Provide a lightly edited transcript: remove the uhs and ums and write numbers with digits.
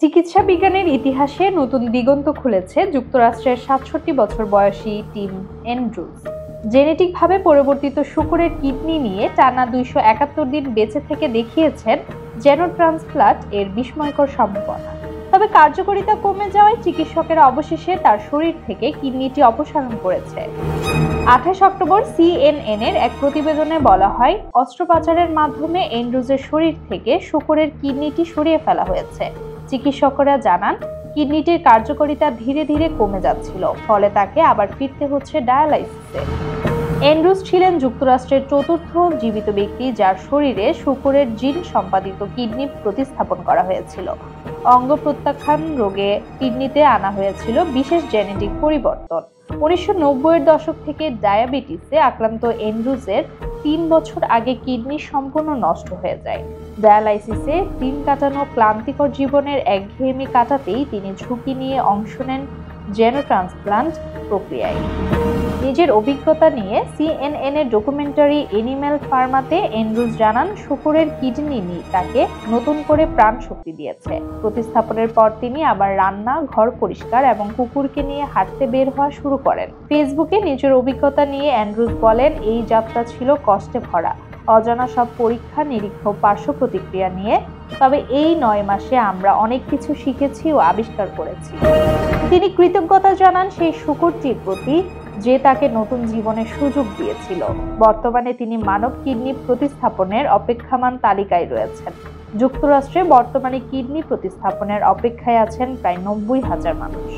চিকিৎসা বিজ্ঞানের ইতিহাসে নতুন দিগন্ত খুলেছে যুক্তরাষ্ট্রের ৬৭ বছর বয়সী টিম অ্যান্ড্রুজ। জেনেটিকভাবে পরিবর্তিত শূকরের কিডনি নিয়ে টানা ২৭১ দিন বেঁচে থেকে দেখিয়েছেন জেনোট্রান্সপ্লান্ট এর বিস্ময়কর সম্ভাবনা। তবে কার্যকারিতা কমে যাওয়ায় চিকিৎসকেরা অবশেষে তার শরীর থেকে কিডনিটি অপসারণ করেছে। ২৮ অক্টোবর CNN এর এক প্রতিবেদনে বলা হয়, অস্ত্রোপচারের মাধ্যমে অ্যান্ড্রুজের শরীর থেকে শূকরের কিডনিটি সরিয়ে ফেলা হয়েছে। চিকিৎসকরা জানান, কিডনিটির কার্যকারিতা ধীরে ধীরে কমে যাচ্ছিল, ফলে তাকে আবার ফিরতে হচ্ছে ডায়ালাইসিসে। অ্যান্ড্রুজ ছিলেন যুক্তরাষ্ট্রের চতুর্থ জীবিত ব্যক্তি যার শরীরে শূকরের জিন সম্পাদিত কিডনি প্রতিস্থাপন করা হয়েছিল। অঙ্গ প্রত্যাখ্যান রোগে কিডনিতে আনা হয়েছিল বিশেষ জেনেটিক পরিবর্তন। ১৯৯০-এর দশক থেকে ডায়াবেটিসে আক্রান্ত অ্যান্ড্রুজের ৩ বছর আগে কিডনি সম্পূর্ণ নষ্ট হয়ে যায়। ডায়ালাইসিসে দিন কাটানো ক্লান্তিকর জীবনের একঘেয়েমি কাটাতেই তিনি ঝুঁকি নিয়ে অংশ নেন জেনোট্রান্সপ্লান্ট প্রক্রিয়ায়। নিজের অভিজ্ঞতা নিয়ে CNN এর ডকুমেন্টারি এনিম্যাল ফার্মাতে অ্যান্ড্রুজ জানান, শূকরের কিডনি তাকে নতুন করে প্রাণ শক্তি দিয়েছে। প্রতিস্থাপনের পর তিনি আবার রান্না, ঘর পরিষ্কার এবং কুকুরকে নিয়ে হাঁটতে বের হওয়া শুরু করেন। ফেসবুকে নিজের অভিজ্ঞতা নিয়ে অ্যান্ড্রুজ বলেন, এই যাত্রা ছিল কষ্টে ভরা, অজানা সব পরীক্ষা নিরীক্ষা, পার্শ্ব প্রতিক্রিয়া নিয়ে। তবে এই ৯ মাসে আমরা অনেক কিছু শিখেছি ও আবিষ্কার করেছি। তিনি কৃতজ্ঞতা জানান সেই শূকরটির প্রতি যে তাকে নতুন জীবনের সুযোগ দিয়েছিল। বর্তমানে তিনি মানব কিডনি প্রতিস্থাপনের অপেক্ষমাণ তালিকায় রয়েছেন। যুক্তরাষ্ট্রে বর্তমানে কিডনি প্রতিস্থাপনের অপেক্ষায় আছেন প্রায় ৯০,০০০ মানুষ।